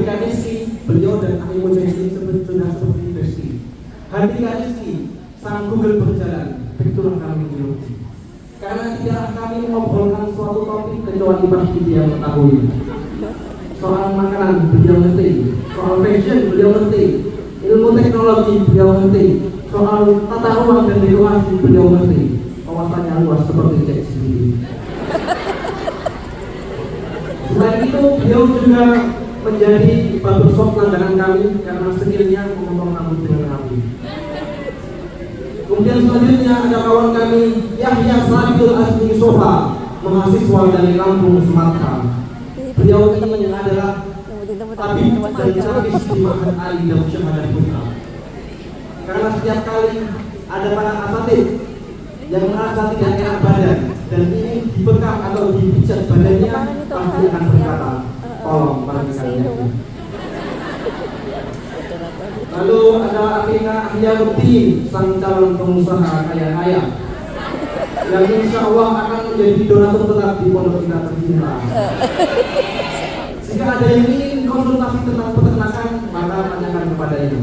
hati Kak Rizky, beliau dan Kami Mujahidin sudah seperti Besti. Hati Kak Rizky, sang Google berjalan, itulah kami diuji. Karena tidak kami mengobrolkan suatu topik kecuali pasti dia mengetahui. Soal makanan beliau ngerti, soal fashion beliau ngerti, ilmu teknologi beliau ngerti, soal tata ruang dan dekorasi beliau ngerti. Wawasannya luas seperti cek sendiri. Selain itu beliau juga menjadi barbershop langganan kami karena skillnya memotong rambut dengan rapi. Kemudian selanjutnya ada kawan kami Yahya Sadil Asmi Sofa, mahasiswa dari Lampung, Sumatera. Beliau ini adalah tabib dan terapis di Ma'had Ali dan Syahadah Putra. Karena setiap kali ada para asatid yang merasa tidak enak badan dan ingin dibekap atau dipijat badannya, pasti akan berkata, tolong perhatikan. Lalu ada Akhina Ahyaruddin, sang calon pengusaha kaya-kaya yang insya Allah akan menjadi donatur tetap di pondok kita tercinta. Jika ada yang ingin konsultasi tentang peternakan, maka tanyakan kepadanya.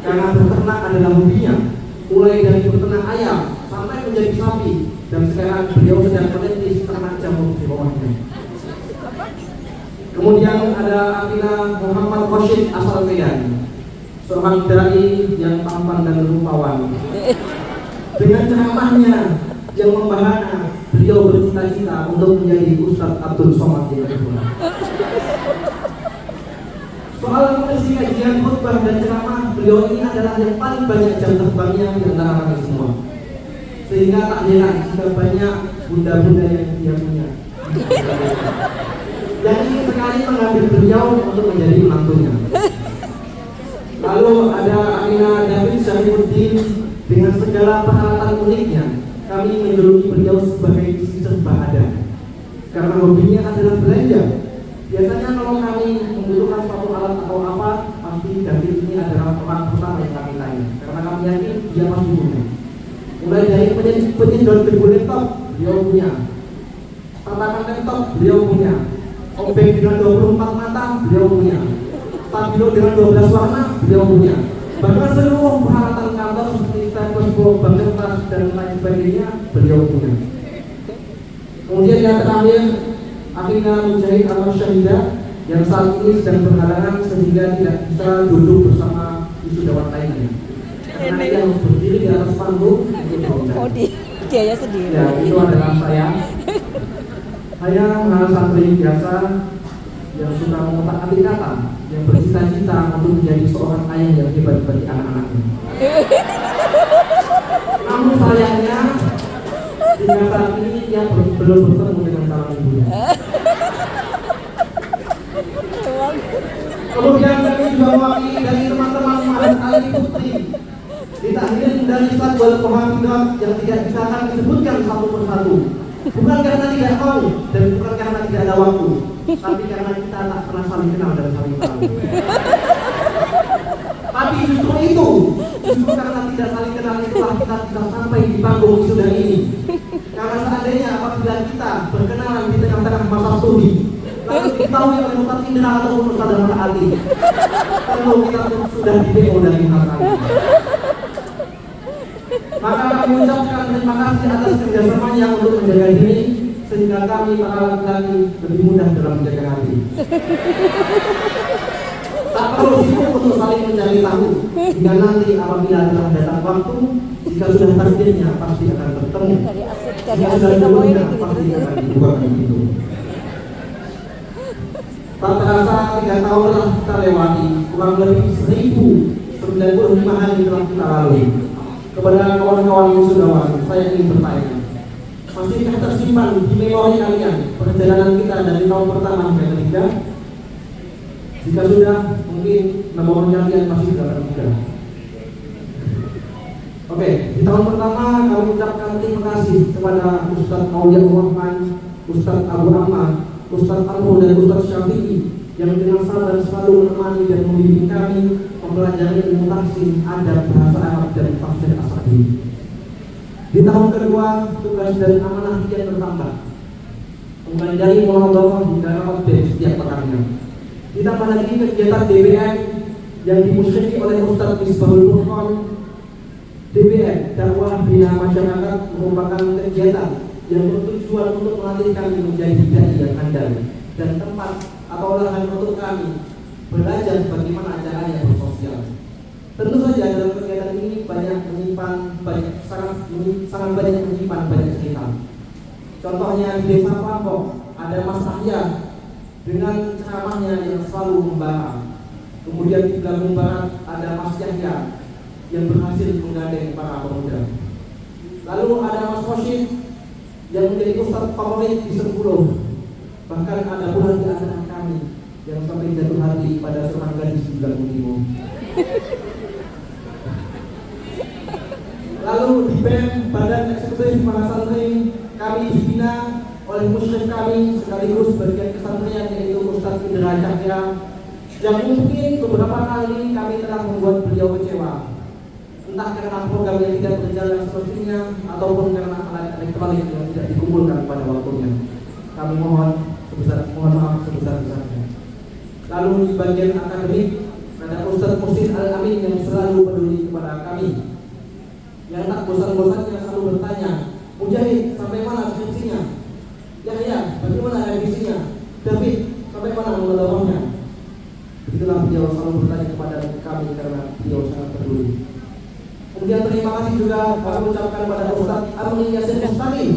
Karena beternak adalah hobinya, mulai dari beternak ayam sampai menjadi sapi, dan sekarang beliau sedang meneliti ternak jamur di bawahnya. Kemudian ada Akhina Muhammad Rashid asal Medan, seorang dai yang tampan dan rupawan. Dengan ceramahnya yang membahana, beliau bercita-cita untuk menjadi Ustadz Abdul Somad di Madura. Soal mengisi kajian khutbah dan ceramah, beliau ini adalah yang paling banyak jam terbangnya di antara kami semua. Sehingga tak heran jika banyak bunda-bunda yang dia punya yang ingin sekali mengambil beliau untuk menjadi menantunya. Lalu ada Amina David Syarifuddin, dengan segala peralatan uniknya kami menjuluki beliau sebagai si serba ada. Karena hobinya adalah belanja. Biasanya kalau kami membutuhkan suatu alat atau apa, pasti David ini adalah orang pertama yang kami tanya. Karena kami yakin dia pasti punya. Mulai dari penyedot debu laptop, beliau punya. Tatakan laptop, beliau punya. Obeng dengan 24 mata, beliau punya. Stabilo dengan 12 warna, beliau punya. Bahkan seluruh peralatan kantor seperti staples, bank kertas dan lain sebagainya, beliau punya. Kemudian yang terakhir, Akhina Mujahid atau Syahidah yang saat ini sedang berhalangan sehingga tidak bisa duduk bersama wisudawan lainnya. Karena dia harus berdiri di atas panggung. Dia sendiri. Ya, itu adalah saya. Saya santri biasa yang suka mengotak-atik kata, yang bercita-cita untuk menjadi seorang ayah yang hebat bagi anak-anaknya. Namun sayangnya hingga saat ini dia belum bertemu dengan calon ibunya. Kemudian kami juga mewakili dari teman-teman Ma'had Ali Putri ditahirin dari Sadwal Kohafidat yang tidak bisa akan disebutkan satu persatu. Bukan karena tidak mau dan bukan karena tidak ada waktu, tapi karena kita tak pernah saling kenal dan saling tahu. Tapi justru itu, justru karena tidak saling kenal itulah kita bisa sampai di panggung wisuda ini. Karena seandainya apabila kita berkenalan di tengah-tengah masa studi, lalu diketahui oleh Ustadz Indra ataupun Ustadz Ahmad Ali, tentu kita pun sudah di DO dari hati. Maka kami ucapkan terima kasih atas kerjasamanya untuk menjaga diri, sehingga kami para laki-laki lebih mudah dalam menjaga hati. Tak perlu sibuk untuk saling mencari tahu, hingga nanti apabila telah datang waktu, jika sudah takdirnya pasti akan bertemu. Jika sudah jodohnya pasti akan dibukakan pintu. Tak terasa 3 tahun telah kita lewati, kurang lebih 1095 hari telah kita lalui. Kepada kawan-kawan wisudawan, saya ingin bertanya, masihkah tersimpan di memori kalian perjalanan kita dari tahun pertama hingga ketiga? Jika sudah, mungkin memori kalian masih dalam juga. Oke, di tahun pertama kami ucapkan terima kasih kepada Ustadz Auliaul Rahman, Ustadz Abu Ahmad, Ustadz Almu dan Ustadz Syafi'i yang dengan sabar selalu menemani dan membimbing kami mempelajari ilmu tahsin, adab, bahasa Arab dan tafsir As-Sa'di. Di tahun kedua, tugas dan amanah kian bertambah, mulai dari muhadharah hingga rapat setiap pekannya. Ditambah lagi kegiatan DBM yang dimusyriki oleh Ustadz Misbahul Furqan. DBM, dakwah bina masyarakat, merupakan kegiatan yang bertujuan untuk melatih kami menjadi dai yang andal dan tempat atau lahan untuk kami belajar bagaimana caranya bersosial. Tentu saja dalam kegiatan ini sangat banyak menyimpan banyak cerita. Contohnya di Desa Pampok ada Mas Ahya dengan ceramahnya yang selalu membara. Kemudian di Lampung Barat ada Mas Yahya yang berhasil menggandeng para pemuda. Lalu ada Mas Rosyid yang menjadi ustadz favorit di Sengkulo. Bahkan ada pula di antara kami yang sampai jatuh hati pada seorang gadis di Lampung Timur. Lalu di BEM, Badan Eksekutif Para Santri, kami dibina oleh musyrif kami sekaligus bagian kesantrian yaitu Ustadz Indra Cahya, yang mungkin beberapa kali kami telah membuat beliau kecewa, entah karena program yang tidak berjalan semestinya ataupun karena alat elektronik yang tidak dikumpulkan pada waktunya. Kami mohon maaf sebesar-besarnya. Lalu di bagian akademik ada Ustadz Musin Al-Amin yang selalu peduli kepada kami, yang tak bosan-bosannya selalu bertanya, Mujahid sampai mana skripsinya? Yahya bagaimana revisinya? David sampai mana mengelawangnya? Begitulah beliau selalu bertanya kepada kami karena beliau sangat peduli. Kemudian terima kasih juga kami ucapkan kepada Ustadz Amri Yasin Mustaqim.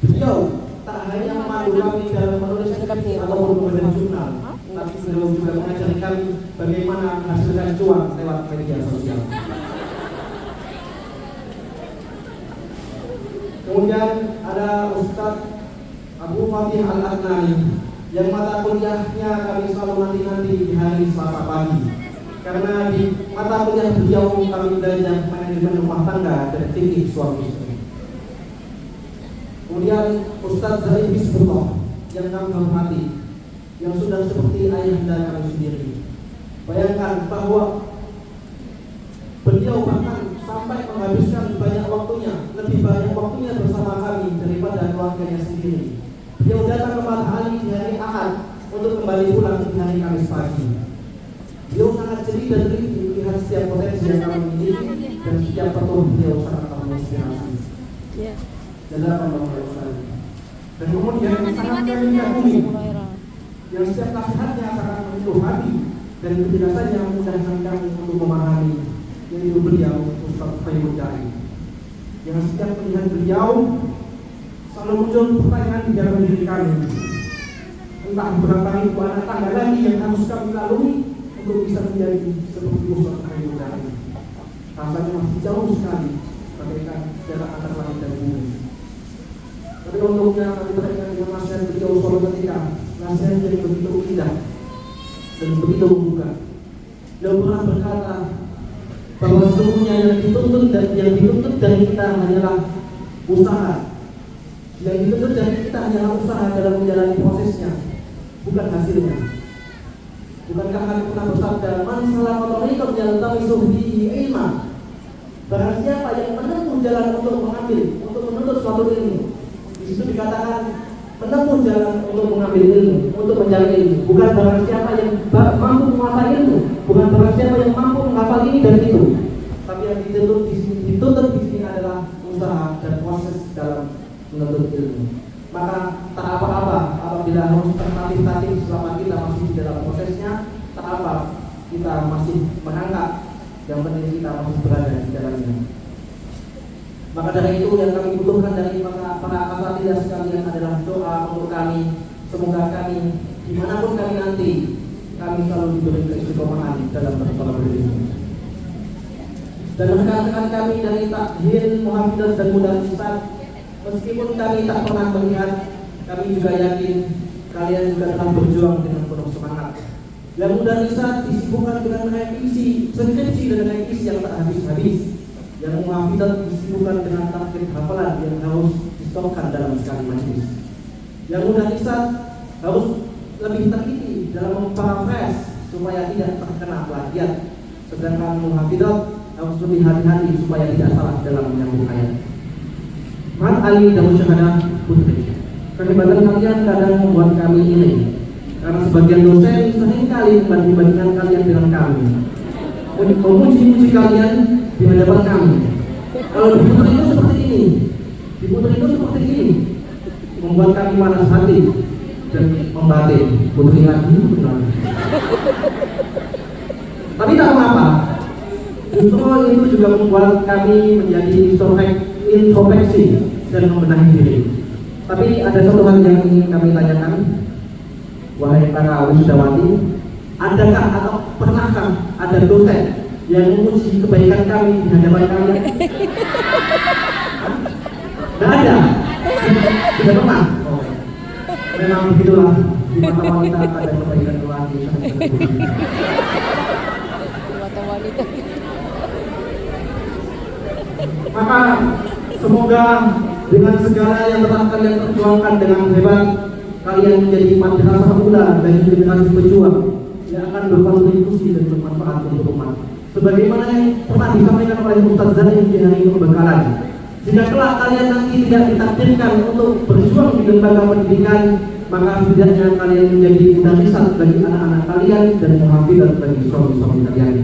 Beliau tak hanya memandu kami dalam menulis skripsi ataupun membuat jurnal, tapi beliau juga mengajari kami bagaimana menghasilkan cuan lewat media sosial. Kemudian ada Ustadz Abu Fatih Al-Adnani yang mata kuliahnya kami selalu nanti-nanti di hari Selasa pagi, karena di mata kuliah beliau kami belajar manajemen rumah tangga dan fikih suami istri. Kemudian Ustadz Zaid Bismillah yang kami hormati, yang sudah seperti ayahanda kami sendiri. Bayangkan bahwa beliau bahkan sampai menghabiskan banyak waktunya, lebih banyak waktunya bersama kami daripada keluarganya sendiri. Beliau datang ke Mata Ali di hari Ahad untuk kembali pulang di hari Kamis pagi. Beliau sangat jeli dan teliti melihat setiap potensi yang kami miliki dan setiap tokoh beliau sangat menginspirasi. Dan dan kemudian sangat kami kagumi, yang setiap nasihatnya sangat menyentuh hati dan kejelasannya memudahkan kami untuk memahami, yaitu beliau Ustadz Fayyul Dai, yang setiap melihat beliau selalu muncul pertanyaan di dalam diri kami, entah berapa ribu anak tangga lagi yang harus kami lalui untuk bisa menjadi seperti Ustadz Fayyul Dai. Rasanya masih jauh sekali bagaikan jarak antara langit dan bumi. Tapi untungnya kami teringat dengan nasihat beliau suatu ketika, nasihat yang begitu indah dan begitu membuka. Beliau pernah berkata bahwa sesungguhnya yang dituntut dari kita hanyalah usaha. Yang dituntut dari kita hanyalah usaha dalam menjalani prosesnya, bukan hasilnya. Bukankah kami pernah bersabda, man salaka tariqan yaltamisu fihi ilma? Barang siapa yang menempuh jalan untuk menuntut suatu ilmu. Di situ dikatakan menempuh jalan untuk mengambil ilmu, untuk mencari ilmu. Bukan barang siapa yang mampu menguasai ilmu, bukan barang siapa yang mampu menghafal ini dan itu. Tapi yang dituntut di sini adalah usaha dan proses dalam menuntut ilmu. Maka tak apa-apa apabila harus tertatih-tatih selama kita masih di dalam prosesnya, tak apa kita masih menangkap, yang penting kita masih berada di dalamnya. Maka dari itu yang kami butuhkan dari para asatidzah sekalian adalah doa untuk kami. Semoga kami dimanapun kami nanti, kami selalu diberi keistiqomahan dalam bertolak ilmu. Dan rekan-rekan kami dari Takhil, Muhammadiyah dan Mudah Ustaz, meskipun kami tak pernah melihat, kami juga yakin kalian juga telah berjuang dengan penuh semangat. Yang Mudah Ustaz disibukkan dengan revisi skripsi dan revisi yang tak habis-habis. Yang Muhammadiyah disibukkan dengan takdir hafalan yang harus distorkan dalam sekali majelis. Yang Mudah Ustaz harus lebih teliti dalam memparaphrase supaya tidak terkena plagiat. Sedangkan Muhammadiyah harus lebih hati-hati supaya tidak salah dalam menyambung ayat. Mat Ali dan Musyahadah Putri, kehebatan kalian kadang membuat kami iri, Karena sebagian dosen seringkali membanding-bandingkan kalian dengan kami, memuji-muji kalian di hadapan kami. Kalau diputar itu seperti ini, diputar itu seperti ini, membuat kami panas hati dan membatin, putri lagi, putri lagi. Tapi tak mengapa, justru itu juga membuat kami menjadi introspeksi dan membenahi diri. Tapi ada satu hal yang ingin kami tanyakan, wahai para wisudawati, adakah atau pernahkah ada dosen yang memuji kebaikan kami di hadapan kalian? Tidak ada, tidak pernah. Oh, memang begitulah, di mata wanita ada kebaikan Tuhan. Mata wanita. Maka semoga dengan segala yang telah kalian perjuangkan dengan hebat, kalian menjadi madrasah pula bagi generasi pejuang yang akan berkontribusi dan bermanfaat untuk umat. Sebagaimana yang pernah disampaikan oleh Ustaz Zain di hari pembekalan, jika kelak kalian nanti tidak ditakdirkan untuk berjuang di lembaga pendidikan, maka setidaknya kalian menjadi mudarisat bagi anak-anak kalian dan muhafizat bagi suami-suami kalian.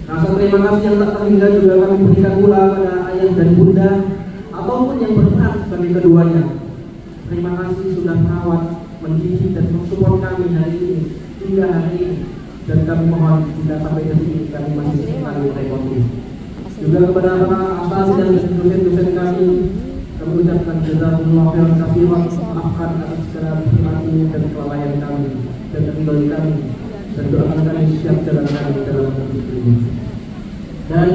Rasa terima kasih yang tak terhingga juga kami berikan pula pada ayah dan bunda ataupun yang berperan sebagai keduanya. Terima kasih sudah merawat, mendidik dan mensupport kami hari ini hingga hari ini. Dan kami mohon jika sampai di sini kami masih sekali merepoti. Juga kepada para asal dan dosen-dosen kami ucapkan jazakumullah khairan katsiran, maafkan atas segala kekhilafan dan kelalaian kami dan ridhoi kami, dan doakan kami siap jalan kami dalam hidup ini. Dan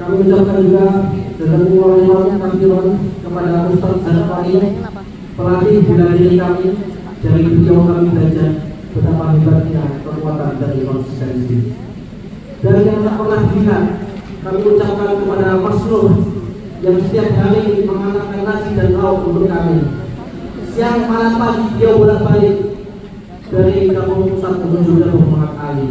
kami ucapkan juga jazakumullah khairan katsiran kepada Ustaz Zarfani, pelatih bela diri kami. Dari beliau kami belajar betapa hebatnya kekuatan dari konsistensi. Dan yang tak pernah dilihat, kami ucapkan kepada Mas Nur yang setiap hari mengantarkan nasi dan lauk untuk kami. Siang malam pagi dia bolak-balik dari kampung pusat menuju Darul Muhammad Ali.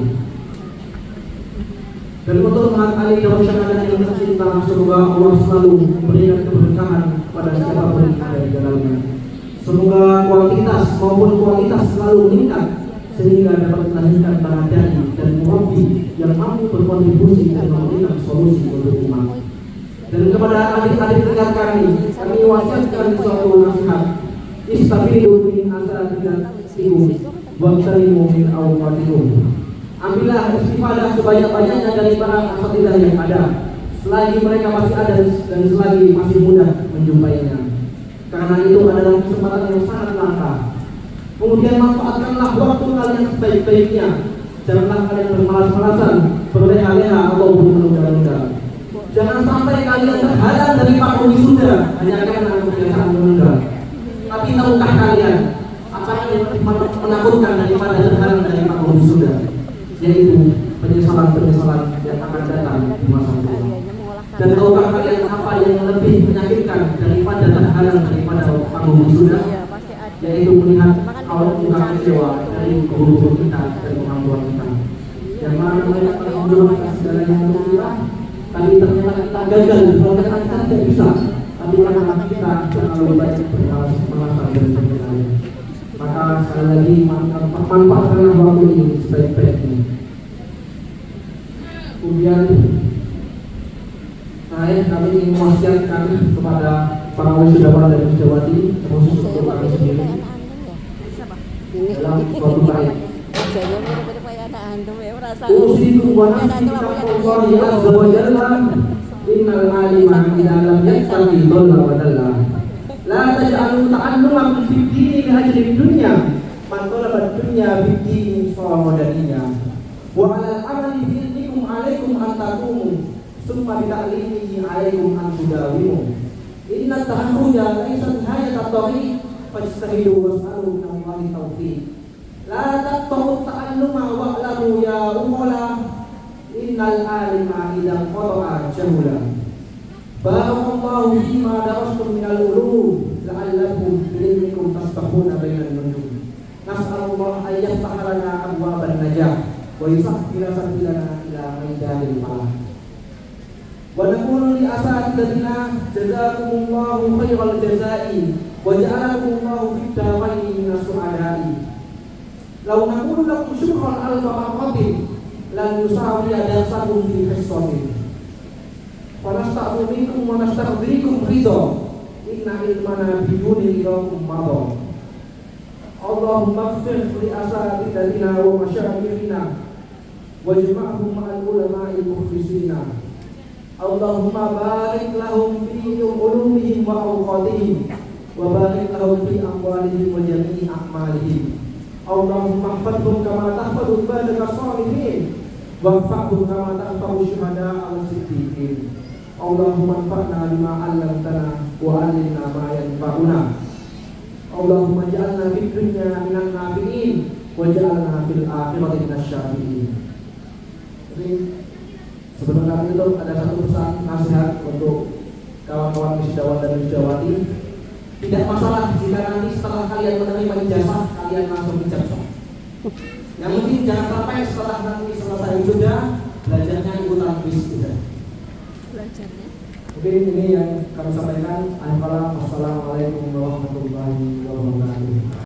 Dan untuk Muhammad Ali Darul Syahadat yang tercinta, semoga Allah selalu memberikan keberkahan pada siapapun yang ada di dalamnya. Semoga kuantitas maupun kualitas selalu meningkat sehingga dapat melahirkan para dai dan murabbi yang mampu berkontribusi dan memberikan solusi untuk umat. Dan kepada adik-adik dekat kami wasiatkan suatu nasihat: istabilu min asatikum waqtarimu min awqatikum. Ambillah istifadah sebanyak-banyaknya dari para asatidah yang ada, selagi mereka masih ada dan selagi masih mudah menjumpainya. Karena itu adalah kesempatan yang sangat langka. Kemudian manfaatkanlah waktu kalian sebaik-baiknya. Janganlah kalian bermalas-malasan, berleha-leha ataupun menunda-nunda. Jangan sampai kalian terhalang dari paku wisuda hanya karena kebiasaan menunda. Tapi tahukah kalian apa yang menakutkan daripada terhalang dari paku wisuda? Yaitu penyesalan-penyesalan yang akan datang di masa tua. Dan tahukah kalian apa yang lebih menyakitkan daripada terhalang daripada paku wisuda? Yaitu melihat awal muka kecewa dari guru-guru kita dan orang tua kita yang mana mereka telah mendoakan segalanya untuk kita, tapi ternyata kita gagal. Kalau kita tidak bisa, tapi karena kita terlalu banyak bermalas-malasan dan sebagainya. Maka sekali lagi manfaatkanlah waktu ini sebaik-baiknya. Kemudian kami ingin mewasiatkan kepada para wisudawan dan wisudawati, termasuk untuk kami sendiri, dalam suatu baik. Usikum wa nafsi taqwallahi azza wa jalla, innal alima idza lam yattaqi dhalla wa dalla. La taj'alu ta'allumakum fid dini li ajli dunya, man talaba dunya bid dini sawadaniya. Wa 'ala al-amali fi ilmikum 'alaikum an taqumu, summa bi ta'limihi 'alaikum an tudawimu. Inna taharruja laisa hayat at-tariq fajtahidu was'alu min Allahi taufiq. La taqtahu ta'alluma wa'lamu ya umala, innal alima idza qata'a jahula. Barakallahu fima darastum minal ulum la'allakum bi'ilmikum tasbahuna bainal nujum. Nas'alullah an yaftaha lana abwaban najah wa yusahhila sabilana ila maidanil falah. Wa naqulu li asatidatina jazakumullahu khairal jazai wa ja'alakumullahu fid daraini minas su'adai. Lau naqulu lakum syukran alfa marratin lan yusawiya darsakum fi qissatin. Wa nasta'fu minkum wa nasta'dhikum ridha. Inna ilmana biduni ilakum madha. Allahumma ighfir li asatidatina wa masyayikhina wajma'hum ma'al ulama'il mukhlisina. Allahumma barik lahum fi ulumihim wa awqatihim wa barik lahum fi amwalihim wa jami'i a'malihim. Allahumma ihfadhum kama tahfadhu ibadaka shalihin wa anfa'hum kama tanfa'u syuhada al-siddiqin. Allahumma anfa'na bima 'allamtana wa 'allimna ma yanfa'una. Allahumma ja'alna fid dunya minan nafi'in wa ja'alna fil akhirati minasy syafi'in. Jadi sebenarnya itu ada satu pesan nasihat untuk kawan-kawan wisudawan dan wisudawati. Tidak masalah jika nanti setelah kalian menerima ijazah kalian langsung ijazah. Yang penting jangan sampai setelah nanti selesai wisuda belajarnya ikutan wisuda. Belajarnya. Mungkin ini yang kami sampaikan. Alhamdulillah